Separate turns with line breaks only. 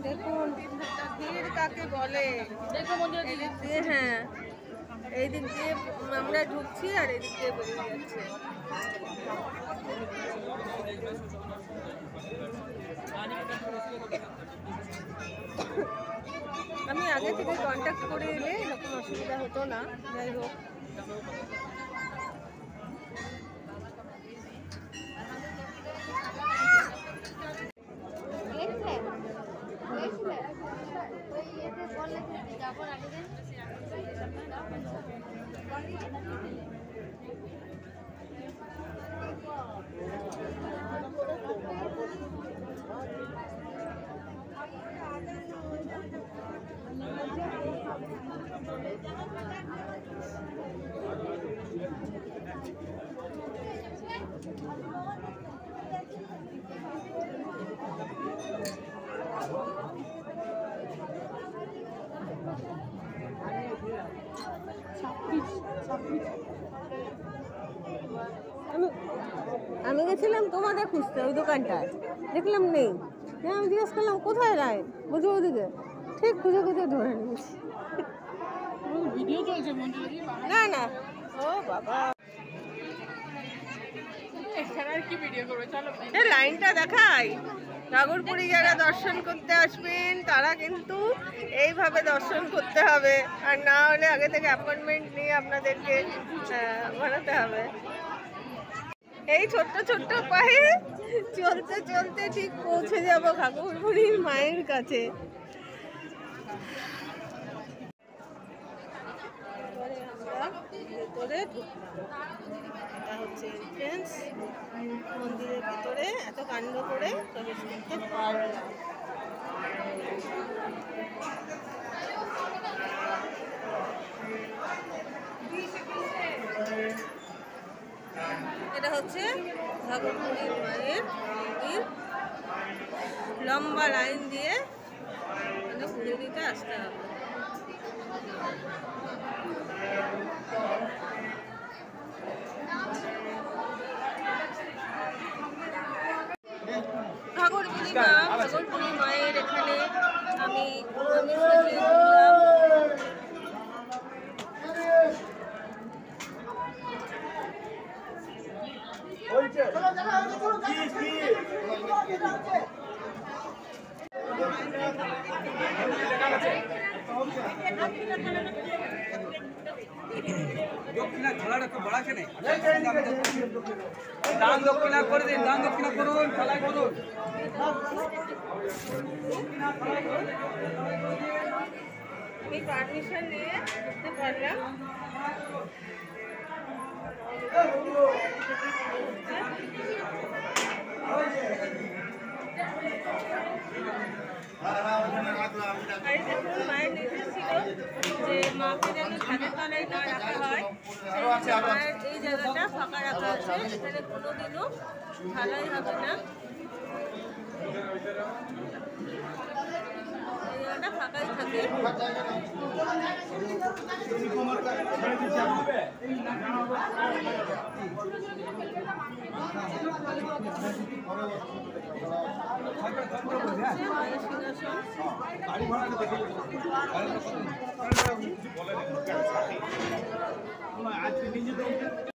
দেখুন ভিড় কাকে বলে। এদিক দিয়ে, হ্যাঁ এই দিক দিয়ে আমরা ঢুকছি আর এদিক দিয়ে বেরিয়ে যাচ্ছে। আমি আগে থেকে কন্ট্যাক্ট করে এলে এরকম অসুবিধা হতো না। যাই হোক, আমি গেছিলাম তোমাদের খুঁজতে ওই দোকানটায়, দেখলাম নেই। আমি জিজ্ঞেস করলাম কোথায় রায়, বুঝে ওদিকে, ঠিক খুঁজে খুঁজে ধরে নিয়েছি।
ভিডিও চলছে
না না, ও বাবা,
কি ভিডিও করবে, চলো
লাইনটা দেখাই। ঘাগরপুরি যারা দর্শন করতে আসবেন তারা কিন্তু এইভাবে দর্শন করতে হবে, আর না হলে আগে থেকে অ্যাপয়েন্টমেন্ট নিয়ে আপনাদেরকে বানাতে হবে। এই ছোট্ট ছোট্ট পায়ে চলতে চলতে ঠিক পৌঁছে যাব ঘাগরপুরির মায়ের কাছে। ভেতরে এটা হচ্ছে এন্ট্রেন্স। মন্দিরের ভেতরে এত কাণ্ড করে প্রবেশ করতে পারলাম। এটা হচ্ছে ঘাগরপুরির মায়ের মন্দির। লম্বা লাইন দিয়ে পুজো দিতে আসতে হবে। ঘাগরপুরি মায়ের এখানে আমি
দক্ষিণা ঝোলাটা খুব বড় আছে না, দান দক্ষিণা করে দিন, দান দক্ষিণা করুন, খেলায় করুন।
পারমিশন নিয়ে করতে পারলাম। মায়ের নির্দেশ ছিল যে মাকে যেন ছাদের তলায় না রাখা হয়, মায়ের এই জায়গাটা ফাঁকা রাখা আছে। এখানে কোনোদিনও ঢালাই হবে না, এই জায়গাটা ফাঁকাই থাকে। মায়ের সিংহাসন।